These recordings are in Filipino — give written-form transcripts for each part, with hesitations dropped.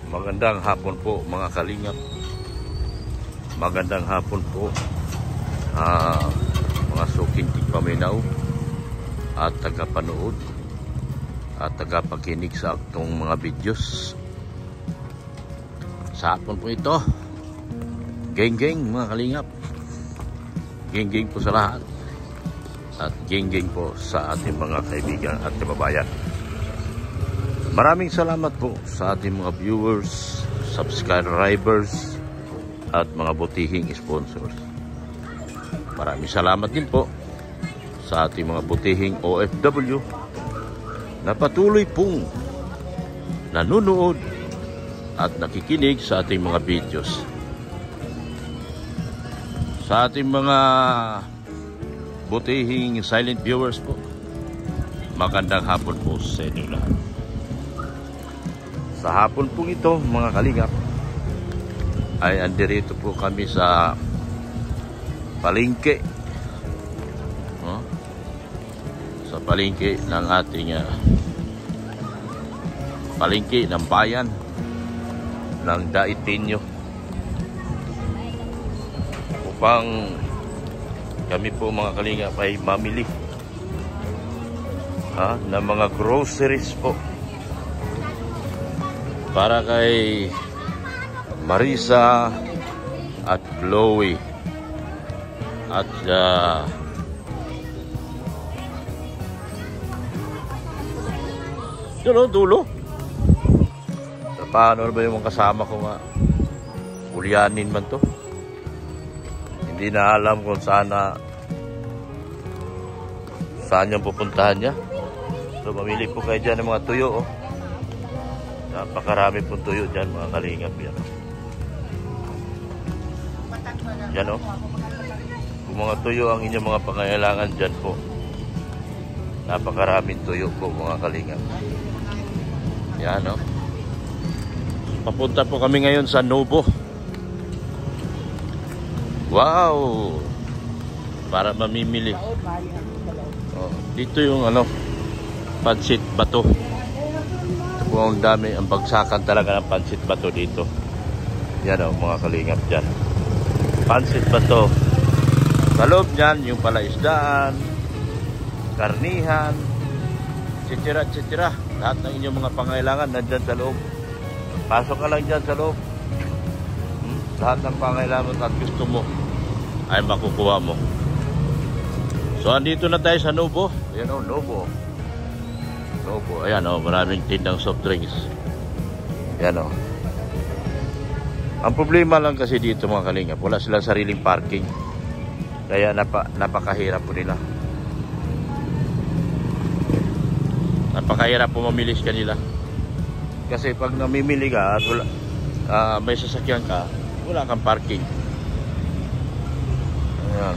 Magandang hapon po mga kalingap. Magandang hapon po mga suking tigpaminaw at tagapanood at tagapakinig sa aktong mga videos. Sa hapon po ito, geng-geng mga kalingap. Geng-geng po sa lahat. At geng-geng po sa ating mga kaibigan at kababayan. Maraming salamat po sa ating mga viewers, subscribers, at mga butihing sponsors. Maraming salamat din po sa ating mga butihing OFW na patuloy pong nanonood at nakikinig sa ating mga videos. Sa ating mga butihing silent viewers po, magandang hapon po sa inyo lahat. Sa hapon po ito mga kalingap ay andirito po kami sa palengke, sa palengke ng ating palengke ng bayan ng Daitenyo, upang kami po mga kalingap ay mamili ng mga groceries po para kay Marisa at Chloe at dulo. Paano ba yung kasama ko nga? Ulyanin man to. Hindi na alam kung saan yung pupuntahan niya. So mamili po kayo dyan ng mga tuyo. Napakarami pong tuyo dyan mga kalingap yan. Yan kung mga tuyo ang inyong mga pangailangan dyan po, napakaraming tuyo po mga kalingap. Yan papunta po kami ngayon sa Novo. Wow, para mamimili. Dito yung pansit bato. Ang dami, ang bagsakan talaga ng pansit bato dito. Yan mga kalingap dyan. Pansit bato. Sa loob dyan, yung palaisdaan, karnihan, etc. Lahat ng inyong mga pangailangan nandyan sa loob. Pasok ka lang dyan sa loob. Lahat ng pangailangan at gusto mo ay makukuha mo. So andito na tayo sa Novo. Yan Novo. Ayan maraming tindang soft drinks. Yan Ang problema lang kasi dito mga kalingap, wala silang sariling parking. Kaya napakahirap po nila. Napakahirap po mamilis kanila. Kasi pag namimili ka at wala, may sasakyan ka, wala kang parking. Ayan.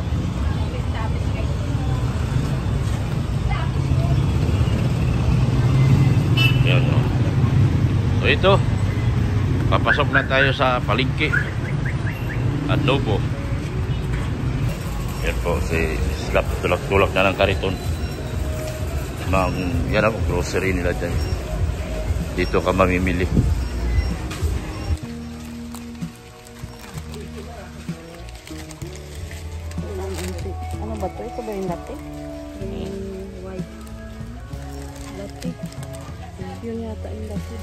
So ito, papasok na tayo sa palengke at Novo. Yan po, si Slap, tulak-tulak na ng kariton. Yan ang grocery nila dyan. Dito ka mamimili. Ano ba ito? Ito ba yung latte? Yung white latte. Yun yata yung latte.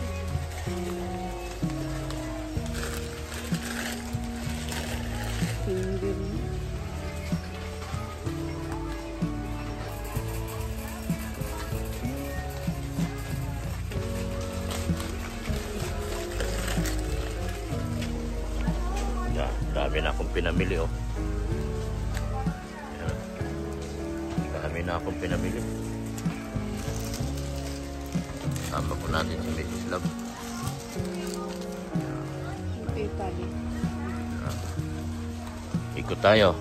Dami na akong pinamili Dami na akong pinamili. Tama po natin si Mrs. Love. Ikot tayo.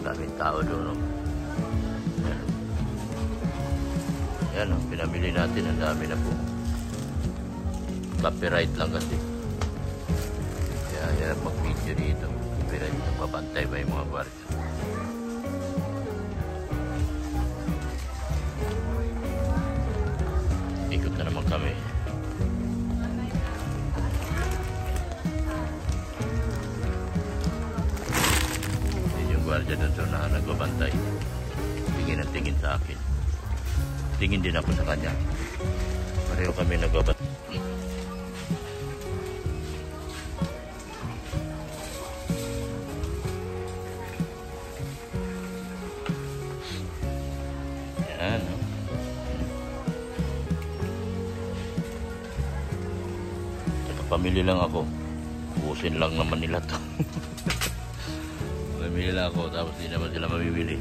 Daming tao doon. Yan pinamili natin. Ang dami na po. Copyright lang kasi. Kaya mag-video dito. Copyright na mabantay ba yung mga guardia. Ikot na naman kami. dyan sa na nagbabantay. Tingin ang tingin sa akin. Tingin din ako sa kanya. Pareho kami nagbabantay. Yan, no? Pamili lang ako. Ubusin lang naman nila to. Pamili lang ako tapos di naman sila mamimili.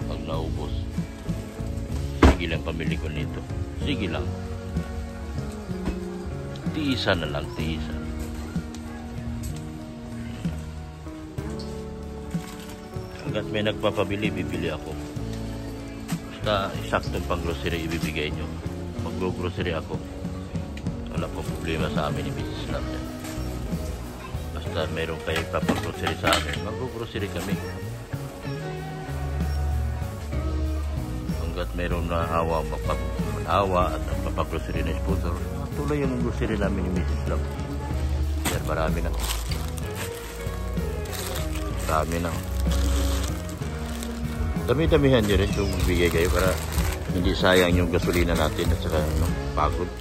Pag naubos, sige lang pamili ko nito. Sige lang. Tiisa na lang, tiisa. Hanggat may nagpapabili, bibili ako. Basta isaktong pang grocery ibibigay nyo. Mag-grocery ako. Wala pong problema sa amin ni Mrs. Lam yan. Basta meron kayo papag-grocery sa amin, mag-grocery kami. Hanggat meron na hawa, magpapag-hawa at magpapag-grocery na sponsor, tuloy yung grocery namin ni Mrs. Lam. Yan, marami na. Marami na. Dami-damihan nyo rin yung bigay kayo para hindi sayang yung gasolina natin at saka pagod.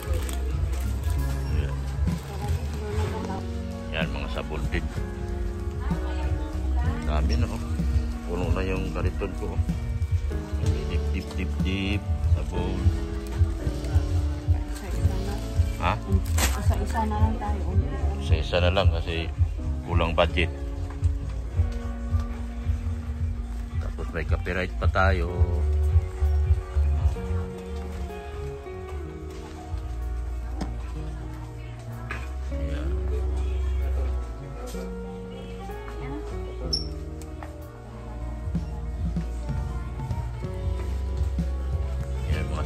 Yan, mga sabon din. Dami na, oh. Puno na yung kariton ko. Dip. Sabon. Isa-isa na. Ha? Isa-isa na lang tayo. Isa-isa na lang kasi kulang budget. Tapos may copyright pa tayo.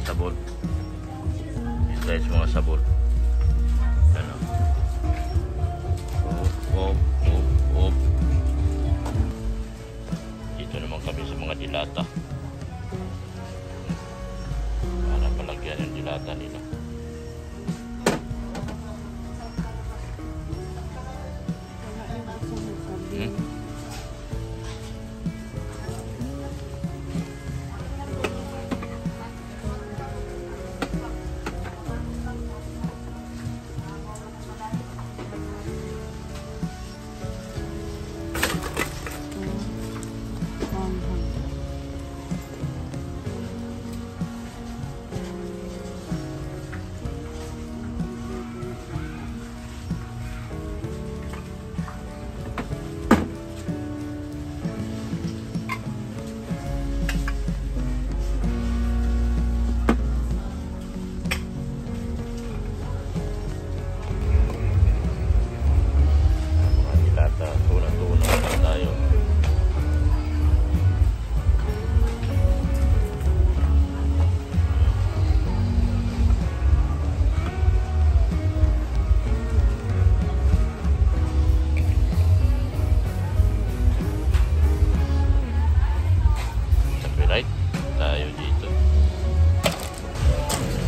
Sabon. Ito guys, mga sabon. Ano? Op. Dito naman kami sa mga dilata. Para palagyan yung dilata nila.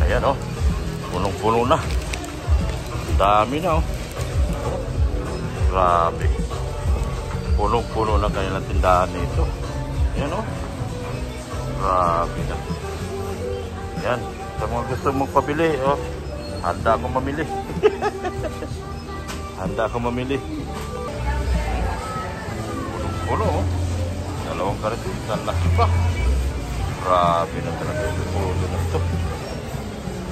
Ayan, oh. Punong-puno na. Dami na, oh. Grabe. Punong-puno na kanilang tindahan nito. Ayan, oh. Grabe na. Ayan. Sa mga gusto magpabili, oh. Handa akong mamili. Handa akong mamili. Punong-puno, oh. Dalawang karitan. Laki pa. Grabe na talaga yung puno na ito.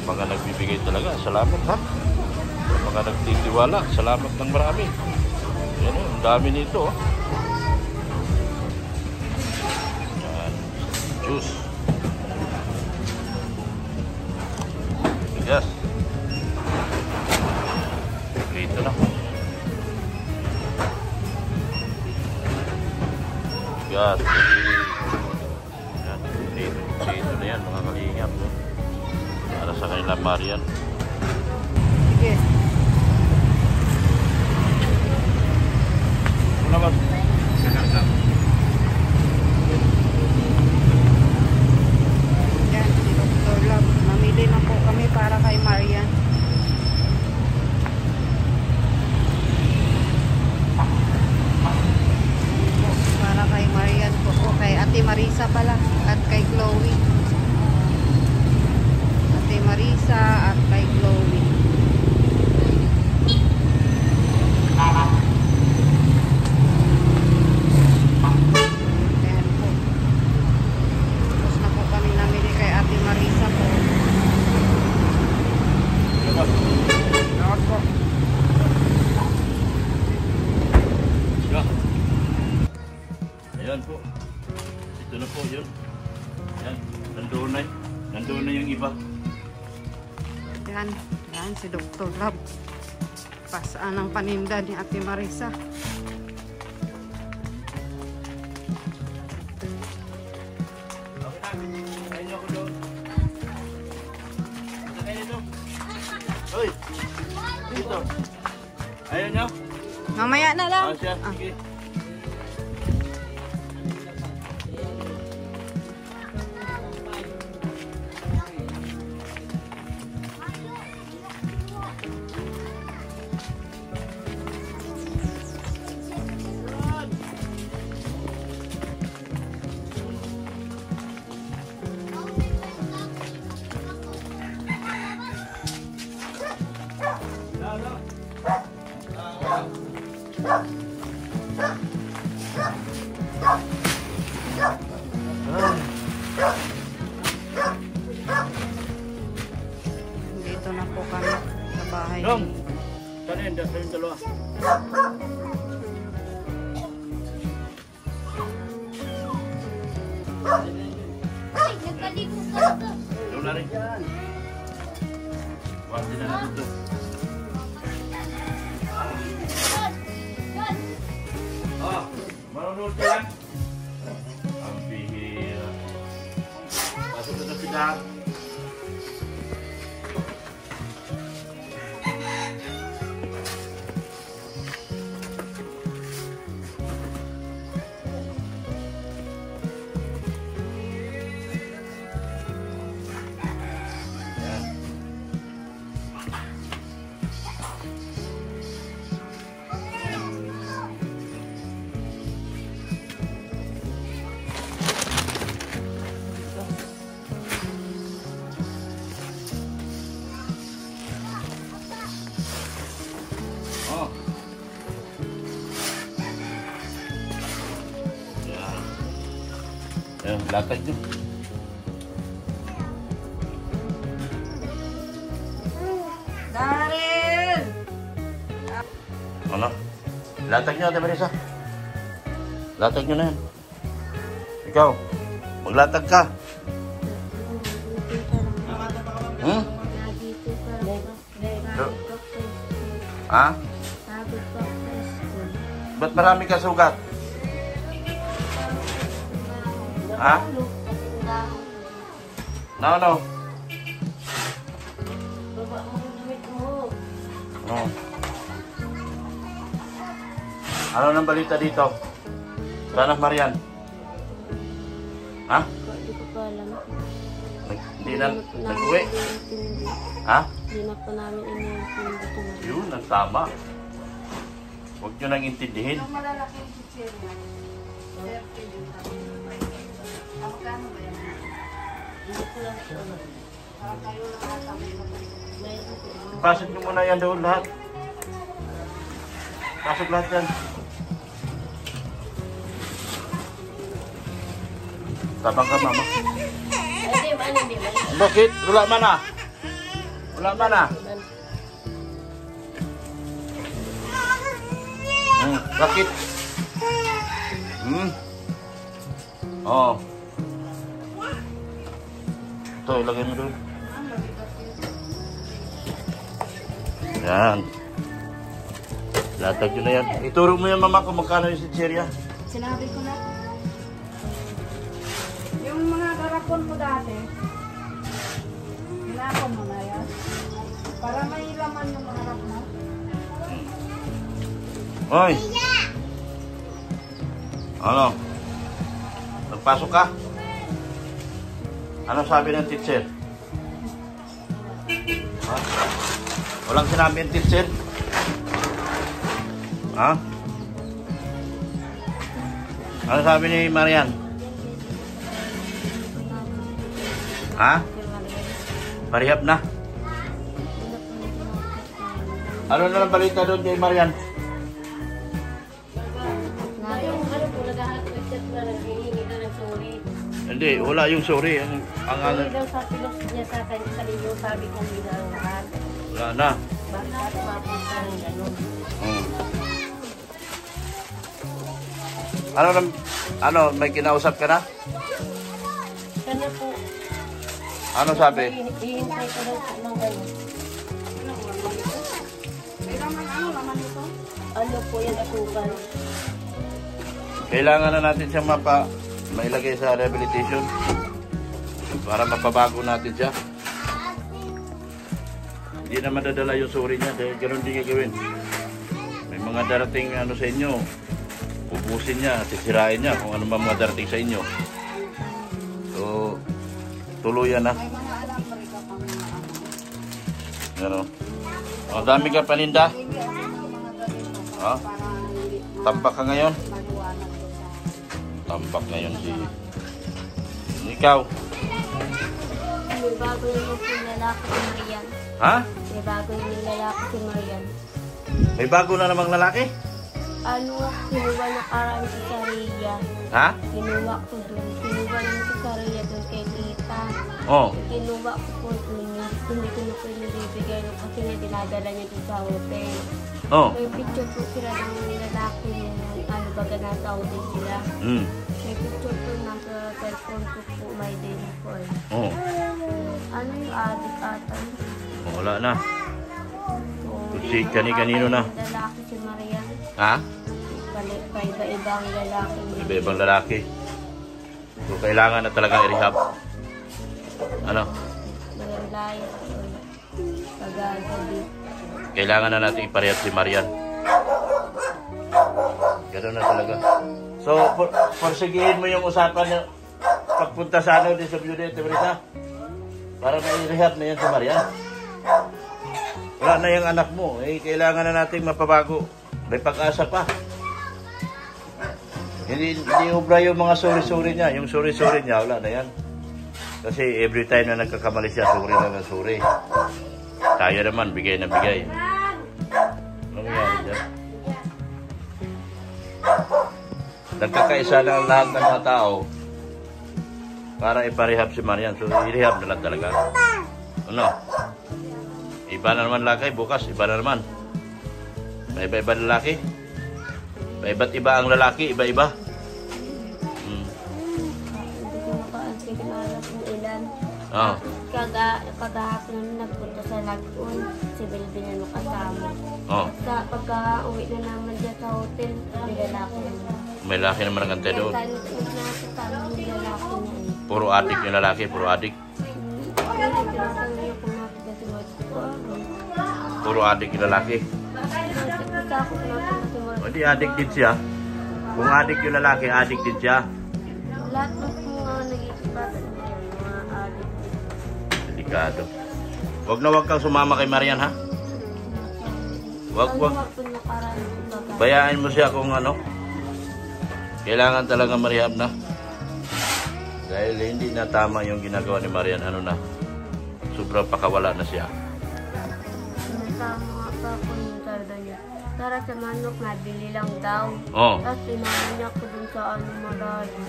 Mga nagbibigay talaga, salamat ha. Mga nagtitiwala, salamat ng marami. Yan o, ang dami nito. Yan, juice. Yes. Dito na. Yes. Yan, dito na yan, mga kalingap. Para sa kanila Marian. Sige. Salamat. Yan, si Dr. Love. Mamili na po kami para kay Marian. Para kay Yan. Yan si Dr. Love. Pasaan ang paninda ni Ate Marisa. Uy, dito. Ayaw nyo? Mamaya na lang. Siya, sige. Dito na po kami sa bahay. Dong, kanin, yung dalawa. Doon na rin. Wati na na dito. Marunod ka lang. Ang pihira. Pasok na sa pidahan. Oh. Ayan, latag nyo. Daryl! Ano? Latag nyo, Ate Marisa. Latag nyo na yan. Ikaw, maglatag ka. Hmm? Ha? Ba't marami ka sugat? Ha? No. Oh. Ano nang balita dito? Sana Marian? Ha? Hindi ko pa alam. Hindi na nag-uwi? Ha? Hindi na po namin inintindi. Yun, ang tama. Huwag nyo nang intindihin. Ang malalaking kitchen yan. 30 din kami. Magkano ba yan? Hindi ko lang po alam. Kayo lang kami. Pasok nyo muna yan doon lahat. Pasok lahat yan. Tabang ka, mama. Hindi ba? Bakit? Wala man ah. Wala man ah. Bakit? Oh. Ito, ilagay mo doon. Yan. Latag nyo na yan. Ituro mo yan, mama, kung magkano yung sitserya. Sinabi ko na. Yung mga garapon mo dati, hinapon mo na yan. Para may laman yung mga harap mo. Hoy! Ano? Nagpasok ka? Ano sabi ng teacher? Ha? Walang sinabi ng teacher? Ha? Ano sabi ni Marian? Ha? Parihab na? Ano na lang balita doon kay Marian? Yung ano po, naghahanap ko chat na naghihingi na ng sorry. Hindi, wala yung sorry. Ang Sorry daw sa pilos niya sa akin, sa inyo, sabi kong ginagawa. wala na. Bakit mapunta ng gano'n? Ano, may kinausap ka na? Sana po, Ano sabi? ihintay ko daw po ng gano'n. Ano po yan, asukal? Kailangan na natin siyang mailagay sa rehabilitation para mapabago natin siya. Hindi na madadala yung suri niya dahil ganoon din gagawin. May mga darating ano sa inyo, ubusin niya, sisirain niya kung ano ba mga darating sa inyo. So, tuluyan na. Ano? Ang dami ka paninda? Ha? Tampak ka ngayon? Tampak ngayon si... Ikaw? May bago yung lalaki si Marian. Ha? May bago yung lalaki si Marian. May bago na namang lalaki? Ano, kinuha na karaan si Saria. Ha? Kinuha ko dun. Kinuha naman si Saria dun kay Tita. Oh. Kinuha ko po dun. Hindi ko na po nilibigay no, kasi na dinadala niya dun sa hotel. Oh. May picture po sila ng lalaki yung ano baga nasa hotel sila. Mm. May picture po nasa cellphone ko po may day po eh. Oh. Ano yung adik ata? Wala na. So, Si kanino na? lalaki si Marian. Ha? Iba-ibang lalaki. Iba-ibang lalaki. So, kailangan na talaga i-rehab. Ano? Walang layas. Pag-agabi. Kailangan na natin iparehab si Marian. Ganoon na talaga. So, porsigihin mo yung usapan niya pagpunta sa ano din sa beauty, Marisa. Para ma-rehab na yan si Marian. Wala na yung anak mo. Eh, kailangan na natin mapabago. May pag-asa pa. Hindi ubra yung mga suri-suri niya. Yung suri-suri niya, wala na yan. Kasi every time na nagkakamali siya, suri na ng suri. Tayo naman, bigay na bigay. Ano nangyari dyan? Nagkakaisa na ang lahat ng mga tao para iparehab si Marian. So, i-rehab na lang talaga. Ano? Iba na naman lalaki, bukas iba na naman. May iba-iba lalaki. May iba't iba ang lalaki, iba-iba. Hindi ko makakilala kung ilan. Oh. Kagahapon namin nagpunta sa Lagoon. Si Belvin na kasama. Oh. Pagka-uwi na naman dyan sa hotel, may lalaki naman. May lalaki naman ang kante doon. Kaya tayo yung lalaki niya eh. Puro adik yung lalaki, puro adik. Tinatanong niya kung nakita si Mark ko. Puro adik yung lalaki. Nakita ko natin si Mark. Hindi, adik din siya. Kung adik yung lalaki, adik din siya. Lahat ng mga nag-iisipatan niya, mga adik. Delikado. Huwag kang sumama kay Marian, ha? Wag. Bayaan mo siya kung ano. Kailangan talaga marehab na. Dahil hindi na tama yung ginagawa ni Marian. Ano na? Sobrang pakawala na siya. Nasama nga pa ako yung sarda niya. Tara sa manok, nabili lang daw. Oh. Tapos tinaman niya ko dun sa ano marami.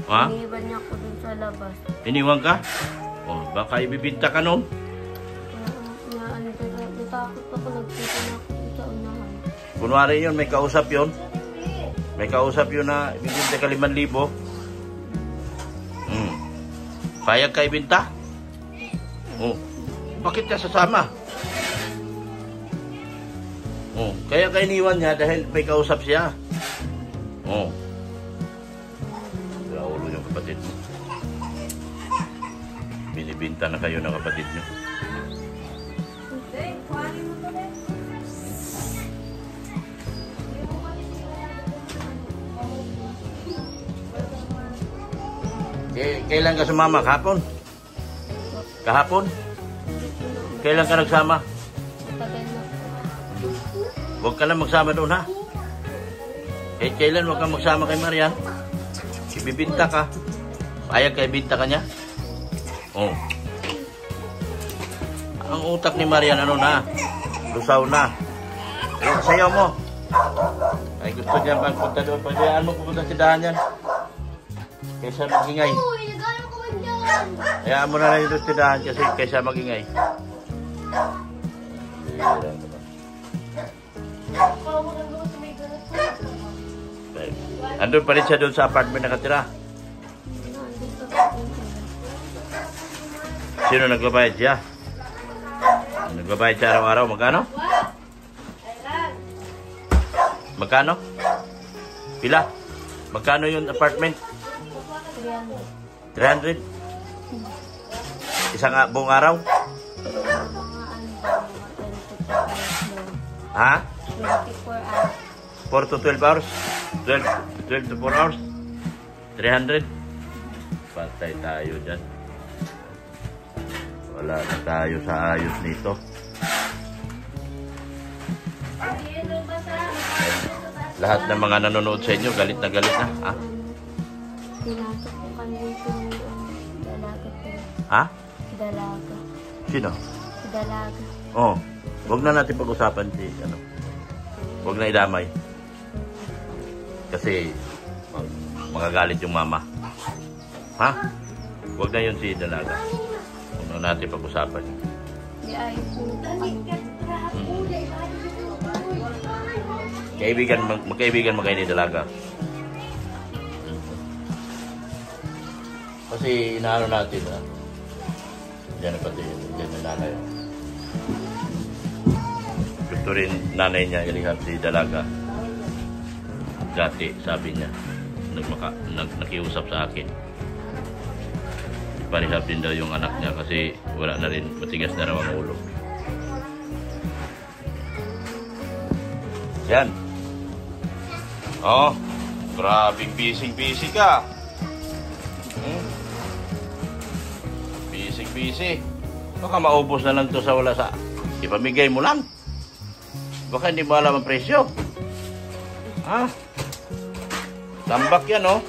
Ha? Iniwan niya ko dun sa labas. Iniwan ka? Oh, baka ibibinta ka nun. Natakot ako, nagpunta na ako dun sa unahan. Kunwari yun, may kausap yun. May kausap yun na ibibinta ka 5,000. Payag ka ibinta? Oh. Bakit ka sasama? Oh. Kaya ka iniwan niya dahil may kausap siya. Oh. Kaya ulo yung kapatid mo. Binibinta na kayo ng kapatid niyo. Kailan ka sumama? Kahapon? Kahapon? Kailan ka nagsama? Tagal na. Huwag ka lang magsama doon, ha? Kailan huwag kang magsama kay Marian? Ibibinta ka. Payag ka ibinta ka niya? Oh. Ang utak ni Marian, ano na? Lusaw na. Ayun, sayaw mo. Ay, gusto niya magpunta doon. Pagkayaan mo pupunta sa dahan yan. Kaysa magingay. Hayaan mo na lang yung tindahan kasi kaysa magingay. Andun pa rin siya doon sa apartment nakatira. Sino nagbabayad siya? Magbabayad siya araw-araw. Magkano? Magkano? Pila? Magkano yung apartment? 300? Isang buong araw? Ha? 24 hours. 4 to 12 hours? 12 to 4 hours? 300? Patay tayo dyan. Wala na tayo sa ayos nito. Lahat ng mga nanonood sa inyo, galit na galit na. Ha? Pinasok po kami dito dalaga po. Ha? Dalaga. Sino? Dalaga. Oh, wag na natin pag-usapan si ano. Wag na idamay. Kasi magagalit yung mama. Ha? Wag na yun si Dalaga. Wag na natin pag-usapan. Di ayos po kami. Magkaibigan kayo ni Dalaga. Kasi inaano natin, ha? Diyan na pati, diyan na nanay. Gusto rin nanay niya ilihap si Dalaga. Dati, sabi niya, nakiusap sa akin. Parihap din daw yung anak niya kasi wala na rin, matigas na raw ang ulo. Yan. Oh, grabing busy ka. Busy. Baka maubos na lang to sa wala sa... Ipamigay mo lang. Baka hindi mo alam ang presyo. Ha? Tambak yan, oh.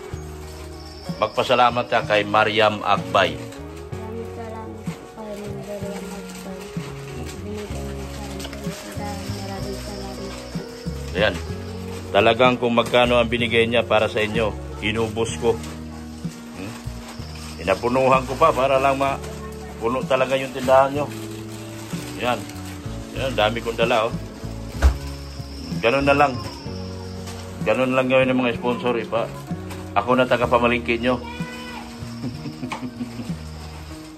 Magpasalamat ka kay Mariam Agbay. Maraming salamat po kay Mariam Agbay. Binigay niyo sa akin. Maraming salamat. Ayan. Talagang kung magkano ang binigay niya para sa inyo, inubos ko. Inapunuhan ko pa para lang puno talaga yung tindahan nyo. Yan. Yan, dami kong dala, oh. Ganun na lang. Ganun lang gawin ng mga sponsor, ipa. Ako na taga-pamalingkin nyo.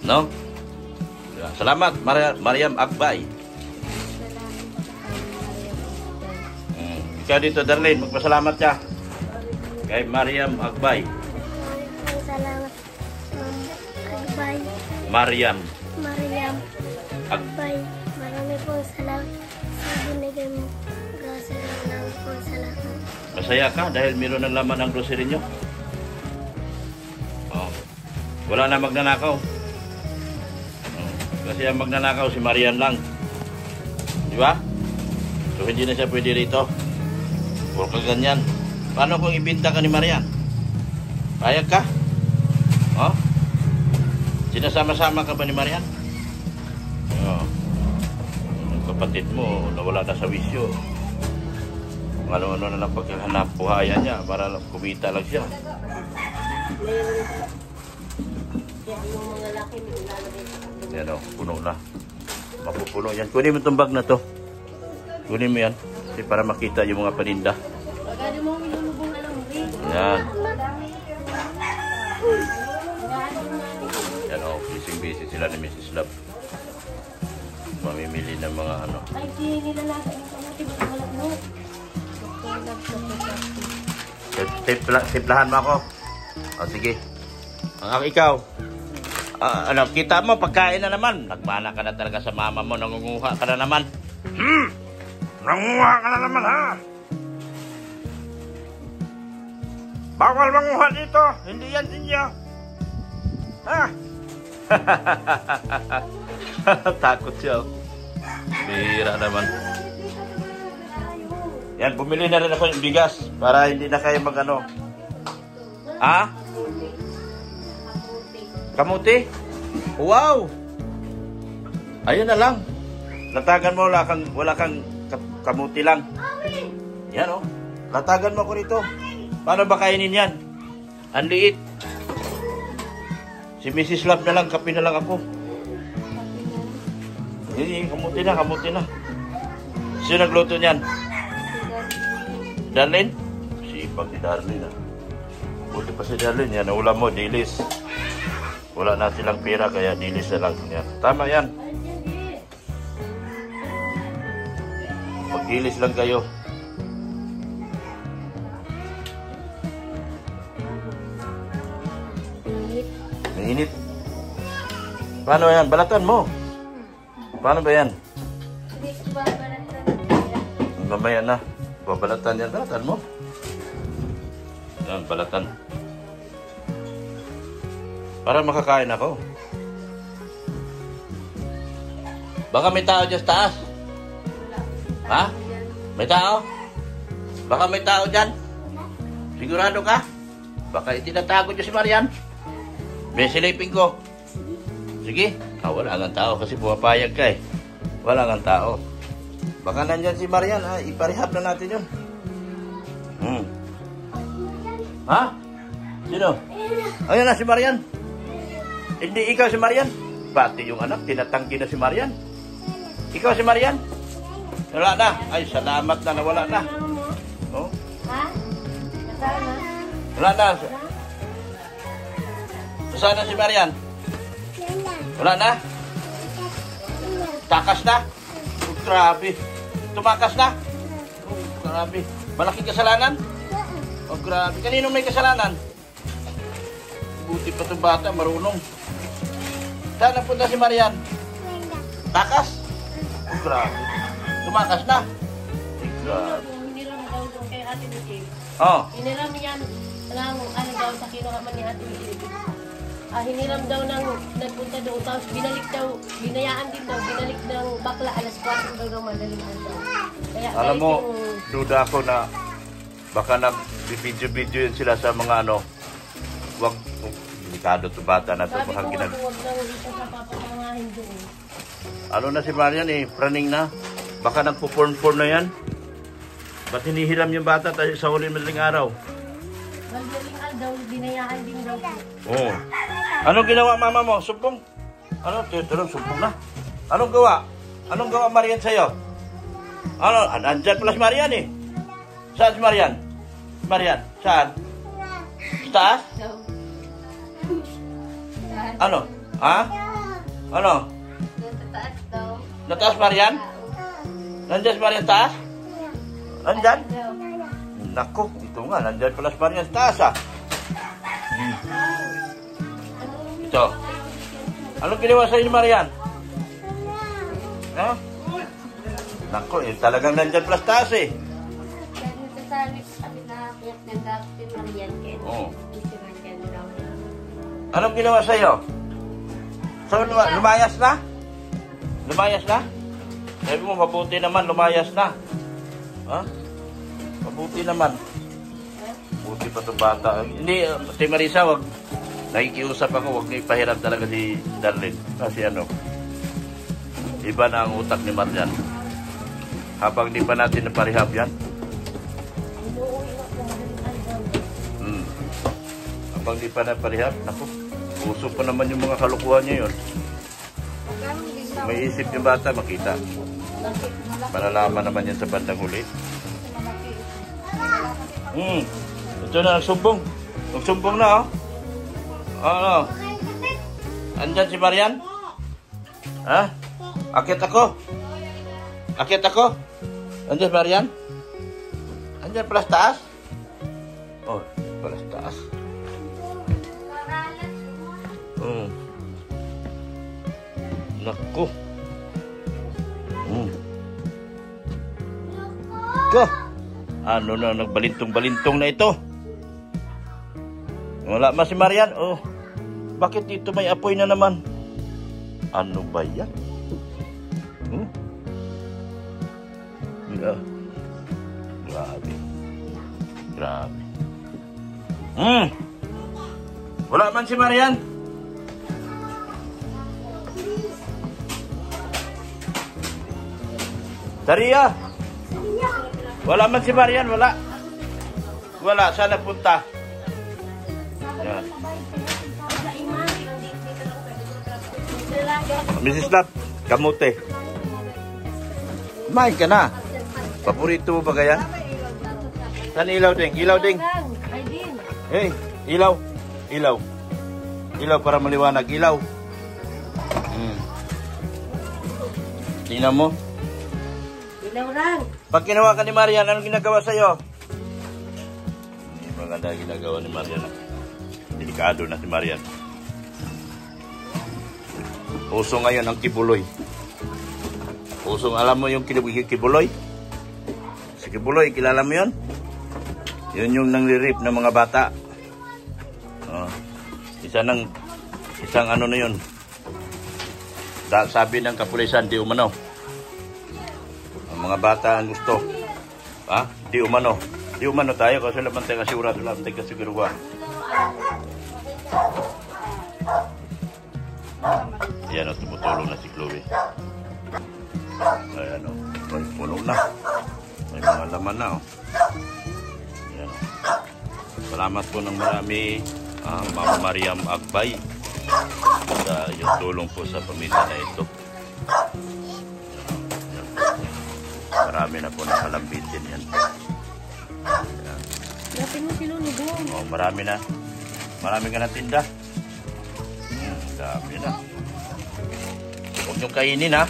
No? Yan. Salamat, Mariam Agbay. Ikaw dito, Darlene, magpasalamat ka. Kay Mariam Agbay. Salamat, Agbay. Mariam Agbay. Marami pong salamat sa binigay mo. Grocery, marami pong salamat. Masaya ka dahil meron ng laman ang grocery nyo? Oh. Wala na magnanakaw. Oh. Kasi ang magnanakaw si Marian lang. Di ba? So hindi na siya pwede rito. Puro ka ganyan. Paano kung ibinta ka ni Marian? Payag ka? Oh? Sinasama-sama ka ba ni Marian? Oh. Ang kapatid mo nawala na sa wisyo. Ano-ano na lang pagkahanap buhayan niya para kumita lang siya. Yan o, puno na. Mapupuno yan. Kunin mo itong bag na to. Kunin mo yan. Kasi para makita yung mga paninda. Yan. Yan o, busy sila ni Mrs. Love. Mamimili ng mga ano. Ay, nilalasa yung walang no. Timplahan mo ako. O, sige. Ikaw. Ano, kita mo, pagkain na naman. Nagmana ka na talaga sa mama mo. Nangunguha ka na naman. Nangunguha ka na naman, ha? Bawal manguha dito. Hindi yan inyo. Ha? Takot siya. Bihira naman. Yan, bumili na rin ako ng bigas para hindi na kayo mag-ano. Ha? Kamuti? Wow! Ayun na lang. Latagan mo, wala kang kamuti lang. Yan, oh. Latagan mo ko rito. Paano ba kainin yan? Ang liit. Si Mrs. Love na lang, kape na lang ako. Kamuti na. Sino nagluto niyan? Darlene? Sipag ni Darlene, ah. Buti pa si Darlene, yan. Ulam mo, dilis. Wala na silang pera, kaya dilis na lang. Yan. Tama yan. Kilis lang kayo. Init. Mainit. Paano yan? Balatan mo. Paano ba yan? Hindi ko babalatan. Mamaya na. Babalatan yan. Balatan mo. Yan, balatan. Para makakain ako. Baka may tao dyan sa taas. Ha? May tao? Baka may tao dyan? Sigurado ka? Baka itinatago dyan si Marian. May silipin ko. Sige. Wala nga tao kasi pumapayag ka eh. Wala nga tao. Baka nandyan si Marian. Iparehab na natin yun. Ha? Sino? Ayun na si Marian. Hindi ikaw si Marian. Pati yung anak, tinatanggi na si Marian. Ikaw si Marian? Wala na. Ay, salamat na nawala na. Oh? Ha? Nasaan na? Wala na. Saan na si Marian? Wala na? Takas na? Oh, grabe. Tumakas na? Oh, grabe. Malaking kasalanan? Oh, grabe. Kanino may kasalanan? Buti pa itong bata, marunong. Saan napunta si Marian? Takas? Oh, grabe. Tumakas na? Grabe. Hiniram daw doon kay Ate Michelle. Oh. Hiniram yan. Ano daw sa kinuha man ni Ate Michelle. Hiniram daw ng nagpunta doon. Tapos binalik daw, binayaan din daw. Binalik ng bakla alas 4 daw ng madaling araw. Kaya Alam mo, yung, duda ako na baka nag-video-video yun sila sa mga ano. Huwag, delikado to bata na to. sabi Baka ko ginag... huwag lang isa sa papapangahin doon. Ano na si Marian eh, praning na. Baka nagpo-porn-porn na yan. Ba't hinihiram yung bata tayo sa huli madaling araw? Madaling araw, binayaan din daw. Oo. Anong ginawa mama mo? Sumpong? Ano? Tulong, sumpong na. Anong gawa? Anong gawa Marian sa'yo? Ano? Andyan pala si Marian eh. Saan si Marian? Marian? Saan? Sa taas? Ano? Ha? Ano? Tataas daw. Nataas Marian? Nandyan si Marian taas? Nandyan? Nako, ito nga. Nandyan pala si Marian taas ah. Ito. Anong ginawa sa'yo ni Marian? Ha? Nako, talagang nandyan pala sa taas eh. Kaya nagsasabi kami na kayak ng dapat si Marian kaya Oo. si Marian daw. Anong ginawa sa'yo? So, lumayas na? Lumayas na? Sabi mo, mabuti naman, lumayas na. Ha? Mabuti naman. Buti pa itong bata. Hindi, si Marisa, wag. Nakikiusap ako, wag niyo ipahiram talaga si Darlene. Kasi ano, iba na ang utak ni Marian. Habang di pa natin naparehab yan. Habang di pa naparehab, naku, puso pa naman yung mga kalukuhan niya yun. May isip yung bata, makita. Malalaman naman yan sa bandang huli. Ito na, nagsumbong. Nagsumbong na, oh. Ano? Andyan si Marian? Ha? Akit ako? Akit ako? Andyan si Marian? Andyan pala sa taas? Oh, pala sa taas. Naku. Ka. Ano na, nagbalintong-balintong na ito. Wala ma si Marian. Oh, bakit dito may apoy na naman? Ano ba yan? Grabe. Grabe. Wala man si Marian. Daria. Wala man si Marian, wala. Wala, saan nagpunta? Yan. Mrs. Lap, kamote. Kumain ka na. Paborito mo ba kaya? Saan ilaw ding? Ilaw ding. Hey, ilaw. Ilaw. Ilaw para maliwanag. Ilaw. Tingnan mo. Ilaw lang. Pag kinuha ka ni Marian, anong ginagawa sa'yo? Hindi maganda ginagawa ni Marian. Delikado na si Marian. Uso ngayon ang kibuloy. Usong, alam mo yung kibuloy? Si kibuloy, kilala mo yun? Yun yung nangririp ng mga bata. Isang ano na yun. Sabi ng kapulisan, di umano. Ang mga bata ang gusto. Ha? Di umano. Di umano tayo kasi laman tayo kasigurado, laman tayo kasigurado. Yan o, tumutulong na si Chloe. Ayan o, may puno na. May mga laman na o. Ayan o. Salamat po ng marami, Ma'am Mariam Agbay, sa iyong tulong po sa pamilya na ito. Ayan po. Marami na po nakalambitin yan. Ayan. Lapin mo si Luni doon. O, marami na. Marami ka na tinda. Dami na. Huwag niyong kainin, ha?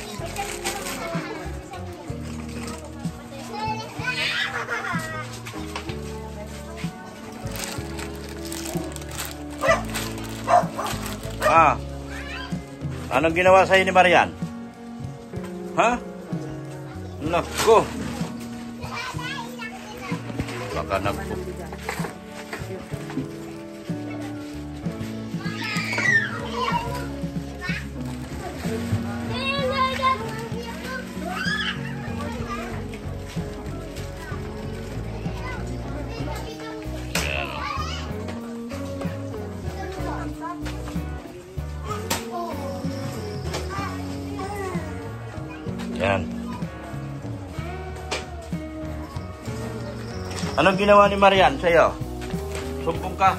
Anong ginawa sa'yo ni Marian? Ha? Naku! Baka naku. Yan. Anong ginawa ni Marian sa'yo? Sumbong ka.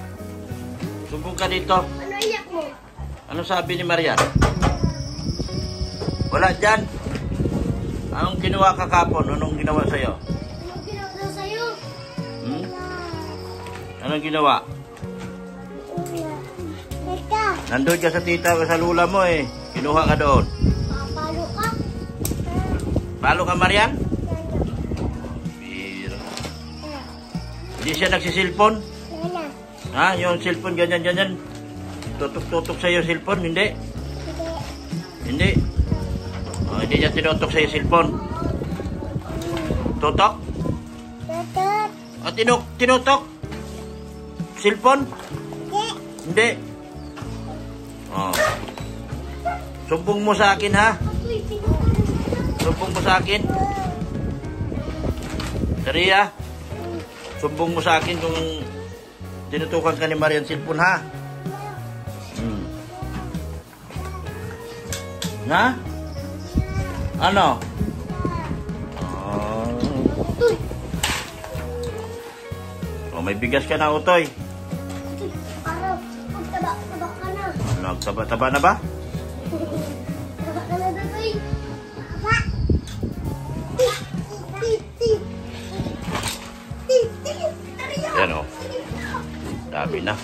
Sumbong ka dito. Ano iyak mo? Ano sabi ni Marian? Wala dyan. Anong ginawa ka kapon? Anong ginawa sa'yo? Anong ginawa sa'yo? Hmm? Anong ginawa? Teka, Nandun ka sa tita ka sa lula mo eh. Kinuha ka doon. papalo ka? Palo ka, Marian? Bira. Hindi siya nagsisilpon? Wala. Ha? Yung silpon, ganyan-ganyan. Tutok-tutok sa'yo silpon, hindi? Hindi. Oh, hindi niya tinutok sa'yo silpon. Tutok? Tutot. At tinutok? Silpon? Hindi. Oh. Sumbong mo sa akin, ha? Sumbong mo sa akin. Maria, sumbong mo sa akin kung tinutukan ka ni Marian silpon, ha? Ha? Ano? Oh, may bigas ka na, Utoy. Araw, magtaba ka na. Nagtaba-taba na ba? Taba ka na, Datoy. Taba. Yan o. Dami na.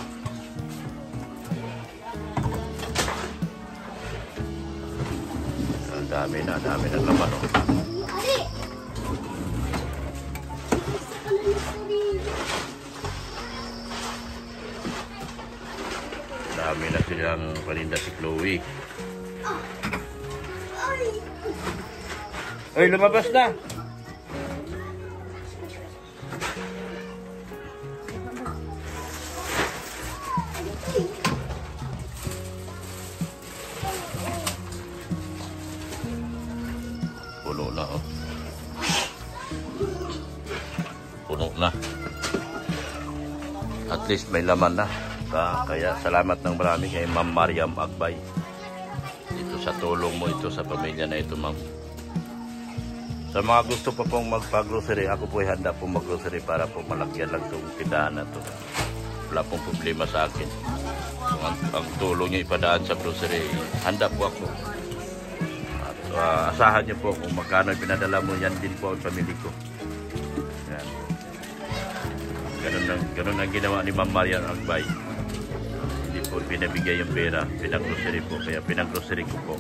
Dami na naman o. Ali! Dami na silang paninda si Chloe. Ay, lumabas na. Puno na, oh. Puno na. At least may laman na. Kaya salamat ng marami kay Ma'am Mariam Agbay. Dito sa tulong mo ito sa pamilya na ito, ma'am. Sa mga gusto pa pong magpa-grocery, ako po ay handa pong mag-grocery para po malagyan lang itong tindahan na ito. Wala pong problema sa akin. Kung ang tulong niyo ipadaan sa grocery, handa po ako. At asahan niyo po kung magkano pinadala mo, yan din po ang pamilya ko. Yan. Ganun ang ginawa ni Ma'am Marian Agbay. Hindi po pinabigay yung pera, pinag-grocery po. Kaya pinag-grocery ko po.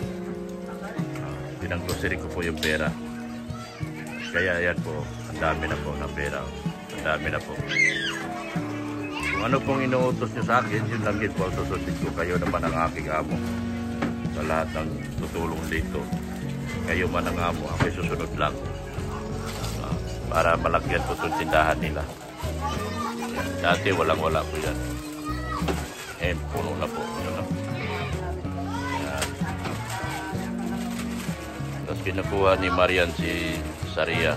Pinag-grocery ko po yung pera. Kaya yan po, ang dami na po ng pera. Ang dami na po. Kung ano pong inuutos nyo sa akin, yun lang din po ang susundin ko. Kayo naman ang aking amo. Sa lahat ng tutulong dito. Kayo man ang amo, ako'y susunod lang. Para malagyan po itong tindahan nila. Yan. Dati walang-wala po yan. Puno na po. Yan. Tapos kinukuha ni Marian si Saria.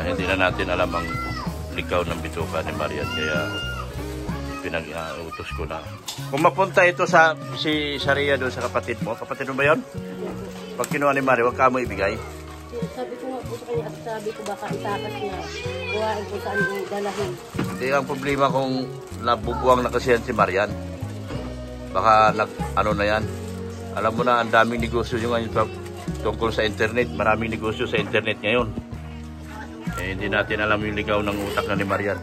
Hindi na natin alam ang likaw ng bituka ni Marian. Kaya pinag-utos ko na. Kung mapunta ito sa si Saria doon sa kapatid mo ba yun? Pag kinuha ni Marian, huwag ka mo ibigay. Sabi ko nga po sa kanya, sabi ko baka itakas niya. Kuhain ko saan yung dalahin. Hindi ang problema kung nabubuwang na kasi yan si Marian. Baka ano na yan. Alam mo na, ang daming negosyo yung ngayon tungkol sa internet. Maraming negosyo sa internet ngayon. Hindi natin alam yung ligaw ng utak na ni Marian.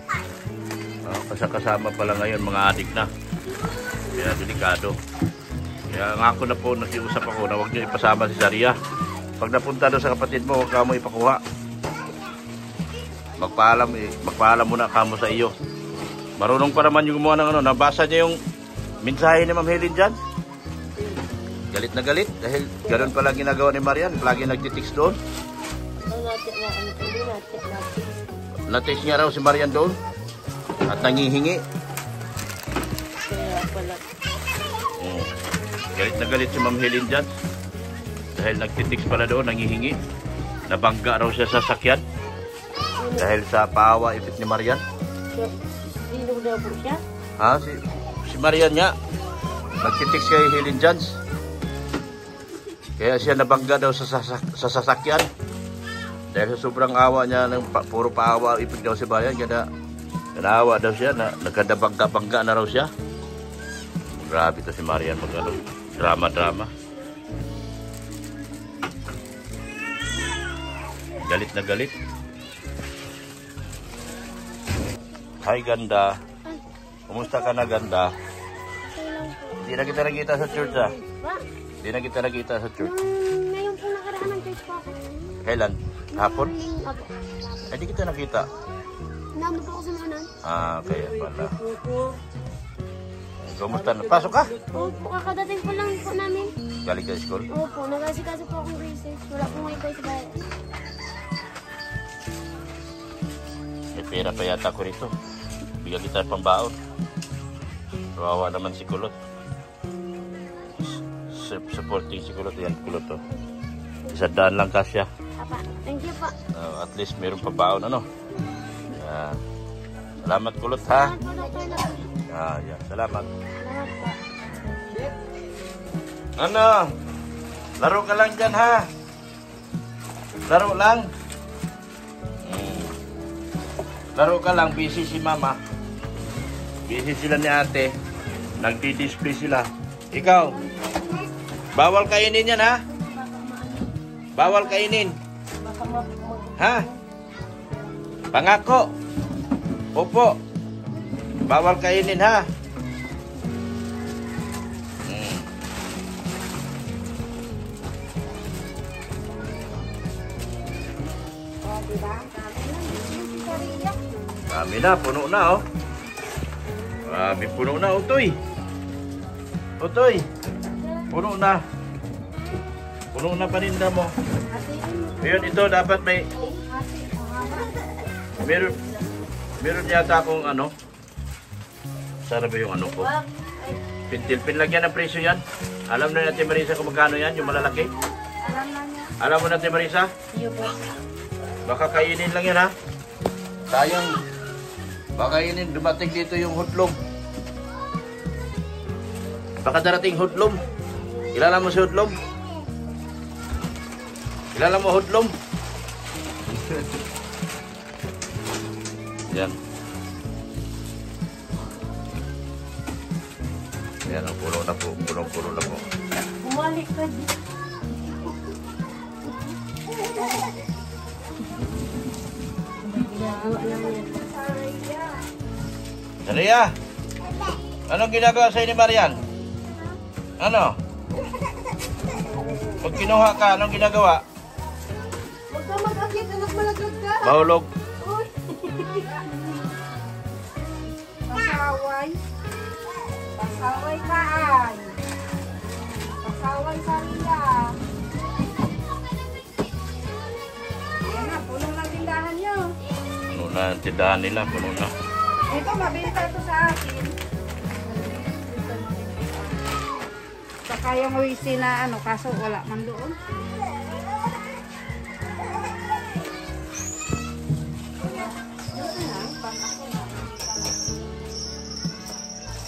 Kasama pala ngayon, mga adik na. Kaya delikado. Kaya nga ako na po, nakiusap ako na huwag niyo ipasama si Saria. Pag napunta doon sa kapatid mo, huwag ka mo ipakuha. Magpaalam muna ka mo sa iyo. Marunong pa naman yung gumawa ng ano. Nabasa niya yung mensahe ni Ma'am Helen dyan. Galit na galit. Dahil ganoon pala ginagawa ni Marian. Lagi nagtitext doon. Natext niya raw si Marian doon. At nangihingi. Kaya pala. Galit na galit si Ma'am Helen dyan. Dahil nagtitext pala doon, nangihingi. Nabangga raw siya sa sakyan. Dahil sa paawa ipit ni Marian. Sino daw po siya? Ha? Si Marian nga. Nagtitext kay Helen Jans. Kaya siya nabangga daw sa sasakyan. Dahil sa sobrang awa niya, puro paawa ipit daw si Marian. Kaya naawa daw siya, nagkadabangga na raw siya. Grabe to si Marian, drama-drama. Galit na galit. Hi, ganda. Kumusta ka na, ganda? Hindi na kita nakita sa church, ha? Hindi na kita nakita sa church. Ngayon po nakaraan ng church po ako. Kailan? Hapon? Opo. Hindi kita nakita. Namo po ako sa manan. Kaya pala. Kumusta na? Pasok ka? Opo, kakadating po lang po namin. Galing ka sa school? Opo, nag-asikaso po akong research. Wala pong wifi sa bayan. May pera pa yata ko rito. Bigyan kita pambaon. Kawawa naman si Kulot. Supporting si Kulot. Yan, Kulot to. 100 lang kasya. Papa, thank you po. At least meron pambaon, ano? Salamat, Kulot, ha? Salamat po, Dr. Yan, salamat. Salamat po. Ano? Laro ka lang dyan, ha? Laro lang? Laro ka lang, busy si mama. Busy sila ni ate. Nagdi-display sila. Ikaw, bawal kainin yan, ha? Bawal kainin. Ha? Pangako. Opo. Bawal kainin, ha? Kami na, puno na, oh. Kami puno na, Utoy. Utoy. Puno na. Puno na paninda mo. Ayun, ito dapat may... Meron yata akong ano. Sana ba yung ano ko? Pintilpin lang yan ang presyo yan. Alam na natin, Marisa, kung magkano yan, yung malalaki? Alam mo natin, Marisa? Baka kainin lang yan, ha? Sayang. Baka kainin, dumating dito yung hutlom. Baka darating hutlom. Kilala mo si hutlom? Kilala mo hutlom? Yan. Yan, ang puno na po. Puno na po. Bumalik ka dito. Saria, anong ginagawa sa'yo ni Marian? Ano? Pag kinuha ka, anong ginagawa? Huwag ka mag-akit malaglag ka. Mahulog. Pasaway. Pasaway ka ay. Pasaway sa iya. Yan na, puno na tindahan nyo. Puno na ang tindahan nila, puno na. Ito, mabenta ito sa akin. Saka yung wisi na ano, kaso wala man doon.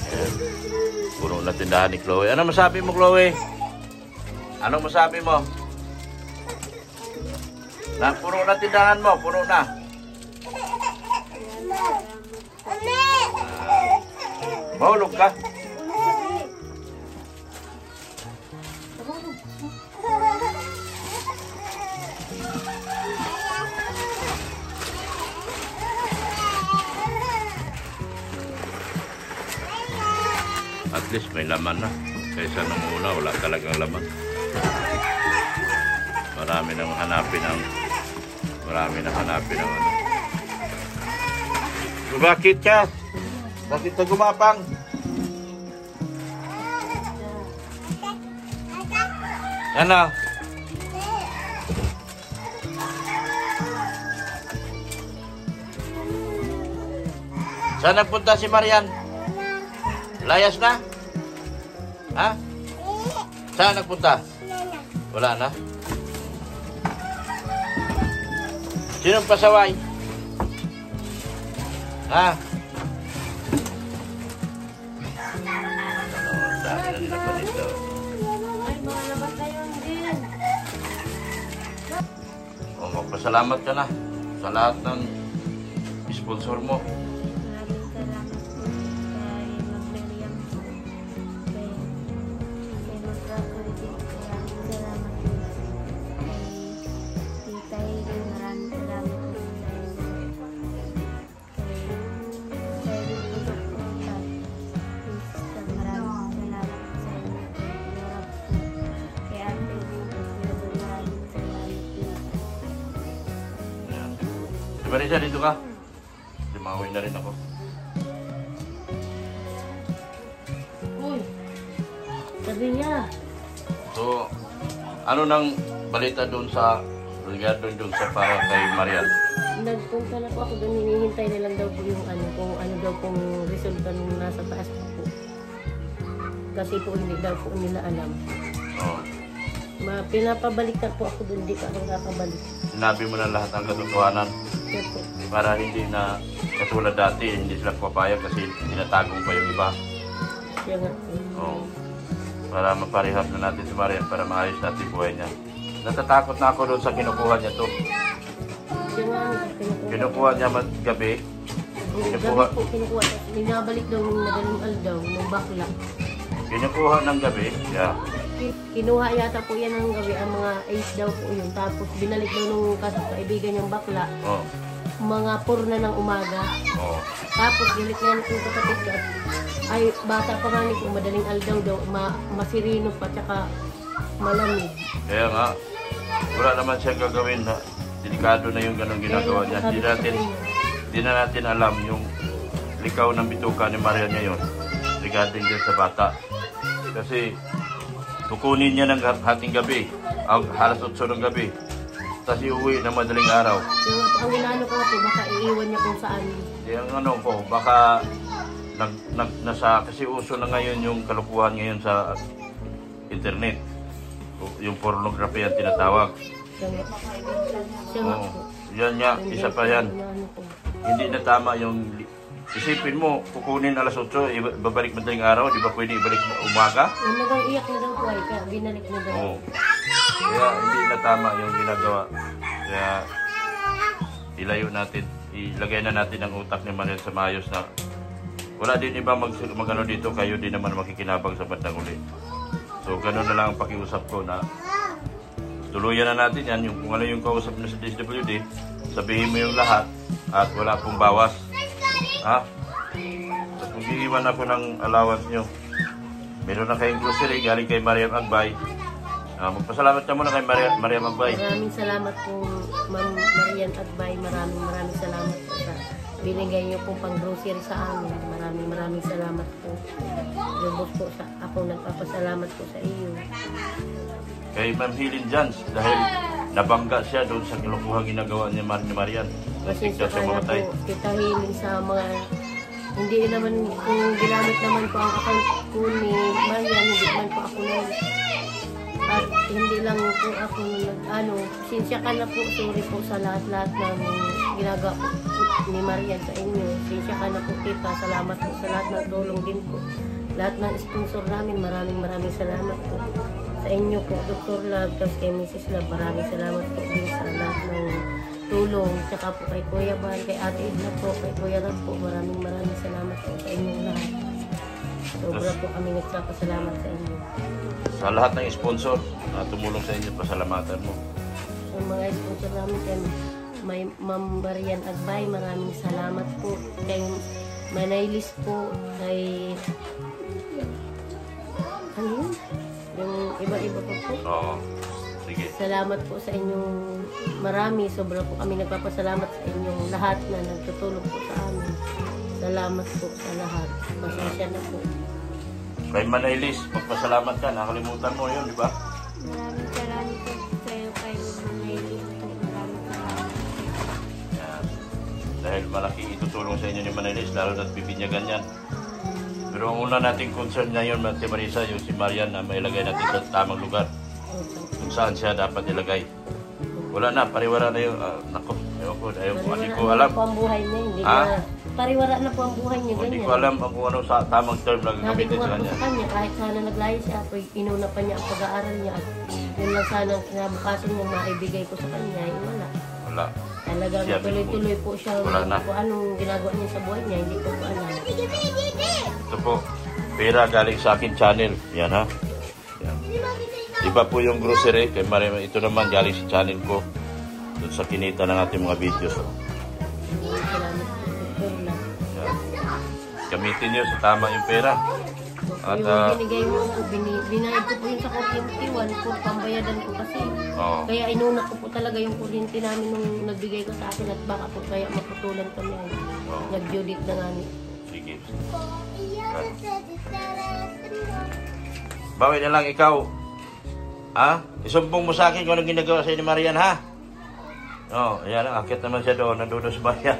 Ayan. Puno na tindahan ni Chloe. Ano masabi mo, Chloe? Anong masabi mo? Na, puno na tindahan mo, puno na. Mahulog ka? At least may laman na. Kaysa nung una, wala talagang laman. Marami nang hanapin ng ano. Bakit ka? Bakit ka gumapang? Ano? Saan nagpunta si Marian? Layas na? Ha? Saan nagpunta? Wala na? Sinong pasaway? Ha? Dami na nila pa dito. Ay, mga labas na yun din. O, magpasalamat ka na sa lahat ng sponsor mo. Maraming salamat po kay Mag-Meriam po. Kay Mag-Rakuliti. Maraming salamat po. Kay Tita Hili. Maraming salamat po sa inyo. Kay Rupulok po. Maraming salamat po sa inyo. Kay Ate Rupulok. Maraming salamat po. Ayan. Si Marisa, dito ka? Lumawi na rin ako. Uy, sabi niya. So, ano nang balita doon sa regarding doon sa para kay Marian? Nagpunta na po ako doon, hinihintay na lang daw po yung ano, kung ano daw pong resulta nung nasa taas pa po. Kasi po hindi daw po nila alam. Oh. Pinapabalik na po ako doon, hindi ka akong kakabalik. Sinabi mo na lahat ng katotohanan Kaya po, para hindi na katulad dati, hindi sila papayag kasi tinatagong pa yung iba. siya nga po. Oh. Para maparehab na natin si Marian para maayos natin buhay niya. Natatakot na ako doon sa kinukuha niya to. Siya nga, Kinukuha niya gabi. Gabi po kinukuha. Ninabalik daw nung madaling aldaw, nung bakla. Kinukuha ng gabi. Yeah. Kinuha yata po yan ng gabi, ang mga 8 daw po yun. Tapos binalik daw nung kaibigan niyang bakla, Oh. mga 4 na ng umaga. Oh. Tapos gilit nga nito kapatid ko. Ay, bata pa nga nito, madaling aldaw daw, masirino pa, tsaka malamig. Kaya nga, wala naman siyang gagawin na delikado na yung ganong ginagawa niya. Hindi na natin alam yung likaw ng bituka ni Marian ngayon regarding din sa bata. Kasi kukunin niya ng hating gabi, halos 8 ng gabi. Tapos iuwi ng madaling araw. Yung ang ginano ko po, baka iiwan niya kung saan. Yung ano po, baka kasi uso na ngayon yung kalukuhan ngayon sa internet. Yung pornography ang tinatawag. Siya nga. Siya nga Oo. po. Yan nga, isa pa yan. Ginano ko. Hindi na tama yung isipin mo, kukunin alas 8, babalik madaling araw, di ba pwede ibalik na umaga? Yung nagang iyak na daw po ay, kaya binalik na daw. Oo. Kaya hindi na tama yung ginagawa. Kaya ilayo natin, ilagay na natin ang utak ni Manuel sa maayos na wala din iba magano dito, kayo din naman makikinabang sa bandang uli. So gano'n na lang ang pakiusap ko na tuluyan na natin yan, yung, kung ano yung kausap na sa DSWD, sabihin mo yung lahat at wala pong bawas. Ha? At kung iiwan ako ng allowance nyo, meron na kayong grocery galing kay Mariam Agbay. Magpasalamat ka muna kay Maria Magbay. Maraming salamat po, Ma'am Marian Agbay. Maraming salamat po sa binigay niyo pong pang-grocery sa amin. Maraming salamat po. Lubos po ako nagpapasalamat po sa iyo. Kay Ma'am Helen Jans, dahil nabangga siya doon sa kilukuhang ginagawa niya ni Marian. Pasensya ka na po, Tita Helen, sa mga hindi naman kung ginamit naman po ang account ko ni Marian, hindi naman po ako at hindi lang po ako sinsya ka na po, sorry po sa lahat-lahat ng ginagawa ni Marian sa inyo. Sinsya ka na po, tita. Salamat po sa lahat ng tulong din po. Lahat ng sponsor namin, maraming salamat po. Sa inyo po, Dr. Love, tapos kay Mrs. Love, maraming salamat po din sa lahat ng tulong. Tsaka po kay Kuya Ban, kay Ate Edna po, kay Kuya Ram po, maraming salamat po sa inyong lahat. Sobra po kami nagpapasalamat sa inyo. Sa lahat ng sponsor na tumulong sa inyo, pasalamatan mo. Sa mga sponsor namin, kay Ma'am Marian Agbay, maraming salamat po. Kay Manaylis po, kay ano yun? Yung iba-iba po. Oo. Sige. Salamat po sa inyong marami. Sobra po kami nagpapasalamat sa inyong lahat na nagtutulong po sa amin. Salamat po sa lahat. Pasensya na po. Kay Manaylis, magpasalamat ka. Nakalimutan mo yun, di ba? Maraming salamat po kayo kay Manaylis po. Maraming salamat. Yan. Dahil malaki itutulong sa inyo ni Manaylis, lalo na't bibinyagan yan. Pero ang una nating concern ngayon, Mante Marisa, yung si Marian na mailagay natin sa tamang lugar. Kung saan siya dapat ilagay. Wala na, pariwara na yun. Nako, ayaw ko, hindi ko alam. Pariwara na po ang buhay niya. Hindi na, pariwara na po ang buhay niya. Hindi ko alam kung ano sa tamang term na Sabi gagamitin ko sa nga po kanya. sa kanya, kahit sana naglayo siya, inuna pa niya ang pag-aaral niya. At yun lang sana ang kinabukasan niya maibigay ko sa kanya. Wala. Wala. Talagang Siya tuloy-tuloy po siya. Wala na. Kung anong ginagawa niya sa buhay niya, hindi ko po alam. Ito po, pera galing sa akin channel. Yan ha. Yan. Iba po yung grocery. Kay Maria, ito naman galing sa channel ko. Doon sa kinita ng ating mga videos. Salamat po, Dr. Love. Yan. Gamitin nyo sa tama yung pera. At, yung binigay mo po, binayad ko po yung sa kuryente, po, pambayadan ko kasi. oh, Kaya inuna ko po talaga yung kuryente namin nung nagbigay ko sa akin at baka po kaya maputulan kami. oh, Nag-due date na nga ni. sige. Bawi na lang ikaw. Isumbong mo sa akin kung anong ginagawa sa ni Marian, ha? Oh, ayan, akit naman siya doon. Nandun sa bayan.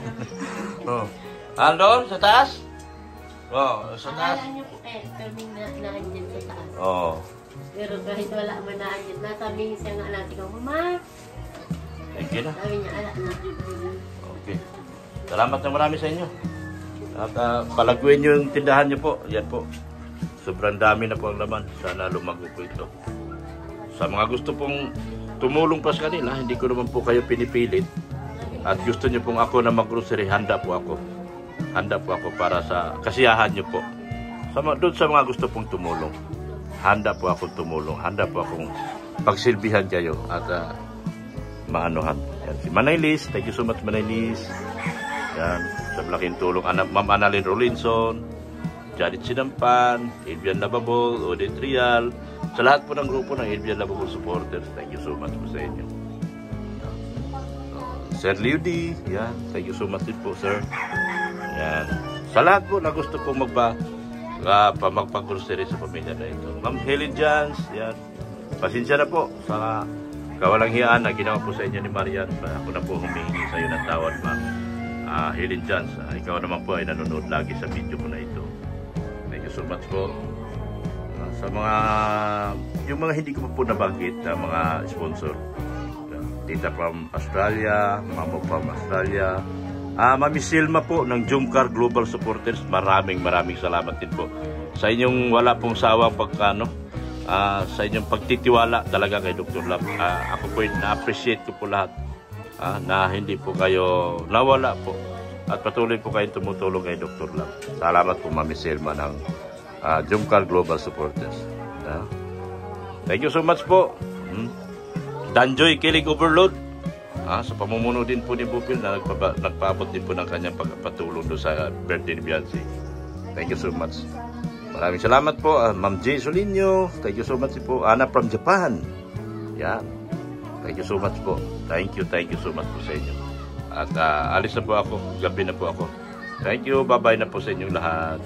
Oh. Andon, sa taas? Oh, sa taas? Akala niyo po kaming naandyan sa taas. Oh. Pero kahit wala man naandyan, nasabihin siya nga natin ko, Mama, Thank you na. sabi niya, ala na. Okay. Salamat na marami sa inyo. At palaguin nyo yung tindahan nyo po. Yan po. Sobrang dami na po ang laman. Sana lumago po ito. Sa mga gusto pong tumulong pa sa kanila, hindi ko naman po kayo pinipilit. At gusto nyo pong ako na mag-grocery, handa po ako. Handa po ako para sa kasiyahan nyo po. Doon sa mga gusto pong tumulong. Handa po ako tumulong. Handa po akong pagsilbihan kayo. At maanuhan. Yan. Si Manaylis. Thank you so much, Manaylis. Yan. Sa malaking tulong. Ma'am Annalyn Rolinson. Janet Sinampan. Elvian Lababol. Odette Trial. Sa lahat po ng grupo ng Elvian Lababol supporters. Thank you so much po sa inyo. Sir Liudi. Yan. Thank you so much din po, sir. Yan. Sa lahat po na gusto pong magpag-grocery sa pamilya na ito. Ma'am Helen Jans. Yan. Pasensya na po sa kawalang hiyaan na ginawa po sa inyo ni Marian. Ako na po humihingi sa iyo ng tawad, Ma'am Helen Jans. Ikaw naman po ay nanonood lagi sa video ko na ito. Thank you so much po. Sa yung mga hindi ko po nabanggit na mga sponsor. Tita from Australia, Mama from Australia. Mami Silma po ng Jumcar Global Supporters. Maraming salamat din po. Sa inyong wala pong sawang sa inyong pagtitiwala talaga kay Dr. Love. Ako po na-appreciate ko po lahat na hindi po kayo nawala po at patuloy po kayong tumutulong kay Dr. Love. Salamat po, Mami Selma ng Jumcar Global Supporters. Thank you so much po. Danjoy Kilig Overload sa pamumuno din po ni Bupil na nagpaabot din po ng kanyang pagpatulong doon sa birthday ni Beyonce. Thank you so much. Maraming salamat po, Ma'am J. Solinio. Thank you so much po. Ana from Japan. Yan. Thank you so much po. Thank you so much po sa inyo. At alis na po ako. Gabi na po ako. Thank you. Bye-bye na po sa inyong lahat.